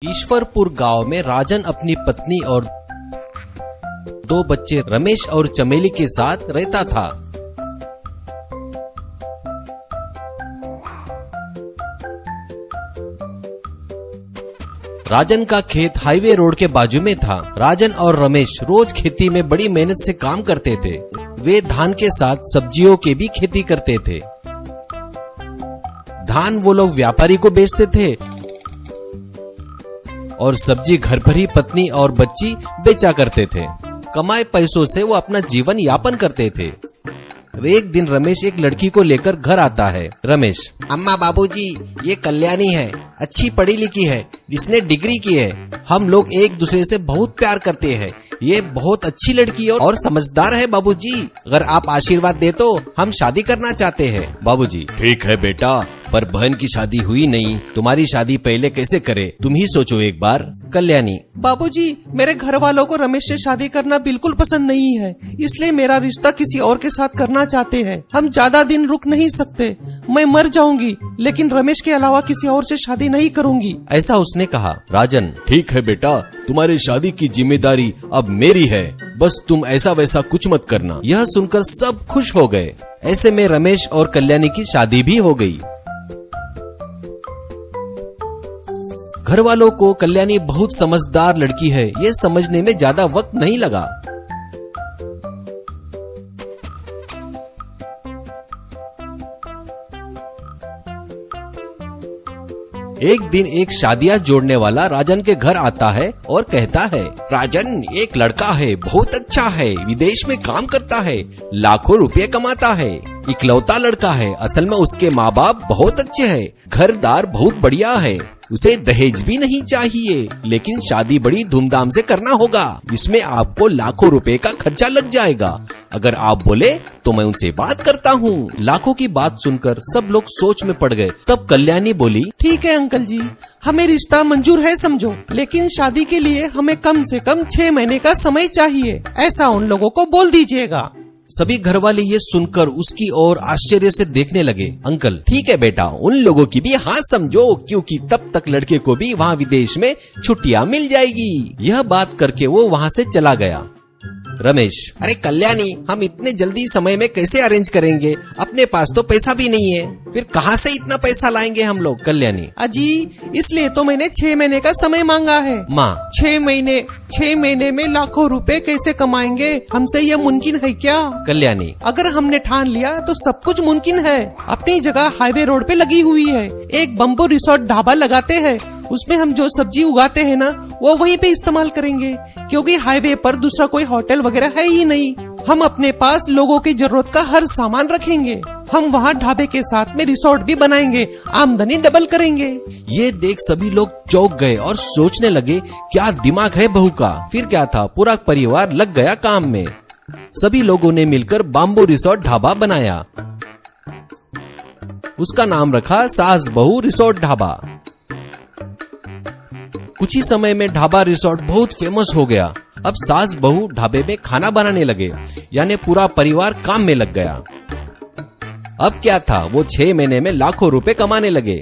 ईश्वरपुर गांव में राजन अपनी पत्नी और 2 बच्चे रमेश और चमेली के साथ रहता था। राजन का खेत हाईवे रोड के बाजू में था। राजन और रमेश रोज खेती में बड़ी मेहनत से काम करते थे। वे धान के साथ सब्जियों की भी खेती करते थे। धान वो लोग व्यापारी को बेचते थे और सब्जी घर पर ही पत्नी और बच्ची बेचा करते थे। कमाए पैसों से वो अपना जीवन यापन करते थे। एक दिन रमेश एक लड़की को लेकर घर आता है। रमेश, अम्मा बाबूजी, ये कल्याणी है, अच्छी पढ़ी लिखी है, इसने डिग्री की है। हम लोग एक दूसरे से बहुत प्यार करते हैं। ये बहुत अच्छी लड़की और समझदार है बाबूजी। अगर आप आशीर्वाद दे तो हम शादी करना चाहते हैं। बाबूजी, ठीक है बेटा, पर बहन की शादी हुई नहीं, तुम्हारी शादी पहले कैसे करे, तुम ही सोचो एक बार। कल्याणी, बाबूजी, मेरे घर वालों को रमेश से शादी करना बिल्कुल पसंद नहीं है, इसलिए मेरा रिश्ता किसी और के साथ करना चाहते हैं। हम ज्यादा दिन रुक नहीं सकते। मैं मर जाऊंगी, लेकिन रमेश के अलावा किसी और से शादी नहीं करूंगी, ऐसा उसने कहा। राजन, ठीक है बेटा, तुम्हारी शादी की जिम्मेदारी अब मेरी है, बस तुम ऐसा वैसा कुछ मत करना। यह सुनकर सब खुश हो गए। ऐसे में रमेश और कल्याणी की शादी भी हो गई। घर वालों को कल्याणी बहुत समझदार लड़की है, ये समझने में ज्यादा वक्त नहीं लगा। एक दिन एक शादियां जोड़ने वाला राजन के घर आता है और कहता है, राजन, एक लड़का है, बहुत अच्छा है, विदेश में काम करता है, लाखों रुपए कमाता है, इकलौता लड़का है। असल में उसके माँ बाप बहुत अच्छे हैं, घरदार बहुत बढ़िया है, उसे दहेज भी नहीं चाहिए, लेकिन शादी बड़ी धूमधाम से करना होगा। इसमें आपको लाखों रुपए का खर्चा लग जाएगा। अगर आप बोले तो मैं उनसे बात करता हूँ। लाखों की बात सुनकर सब लोग सोच में पड़ गए। तब कल्याणी बोली, ठीक है अंकल जी, हमें रिश्ता मंजूर है समझो, लेकिन शादी के लिए हमें कम से कम 6 महीने का समय चाहिए, ऐसा उन लोगों को बोल दीजिएगा। सभी घर वाले ये सुनकर उसकी ओर आश्चर्य से देखने लगे। अंकल, ठीक है बेटा, उन लोगों की भी हाँ समझो, क्योंकि तब तक लड़के को भी वहाँ विदेश में छुट्टियाँ मिल जाएगी। यह बात करके वो वहाँ से चला गया। रमेश, अरे कल्याणी, हम इतने जल्दी समय में कैसे अरेंज करेंगे, अपने पास तो पैसा भी नहीं है, फिर कहाँ से इतना पैसा लाएंगे हम लोग। कल्याणी, अजी, इसलिए तो मैंने 6 महीने का समय मांगा है। माँ, 6 महीने में लाखों रुपए कैसे कमाएंगे, हमसे यह मुमकिन है क्या। कल्याणी, अगर हमने ठान लिया तो सब कुछ मुमकिन है। अपनी जगह हाईवे रोड पे लगी हुई है, एक बम्बू रिसोर्ट ढाबा लगाते हैं, उसमें हम जो सब्जी उगाते हैं ना, वो वहीं पे इस्तेमाल करेंगे, क्योंकि हाईवे पर दूसरा कोई होटल वगैरह है ही नहीं। हम अपने पास लोगों की जरूरत का हर सामान रखेंगे। हम वहाँ ढाबे के साथ में रिसोर्ट भी बनाएंगे, आमदनी डबल करेंगे। ये देख सभी लोग चौंक गए और सोचने लगे, क्या दिमाग है बहू का। फिर क्या था, पूरा परिवार लग गया काम में। सभी लोगों ने मिलकर बाम्बू रिसोर्ट ढाबा बनाया। उसका नाम रखा सास बहू रिसोर्ट ढाबा। कुछ ही समय में ढाबा रिसोर्ट बहुत फेमस हो गया। अब सास बहू ढाबे में खाना बनाने लगे, यानी पूरा परिवार काम में लग गया। अब क्या था, वो 6 महीने में लाखों रुपए कमाने लगे।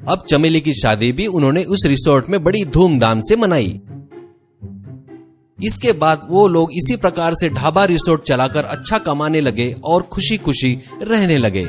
अब चमेली की शादी भी उन्होंने उस रिसोर्ट में बड़ी धूमधाम से मनाई। इसके बाद वो लोग इसी प्रकार से ढाबा रिसोर्ट चलाकर अच्छा कमाने लगे और खुशी खुशी रहने लगे।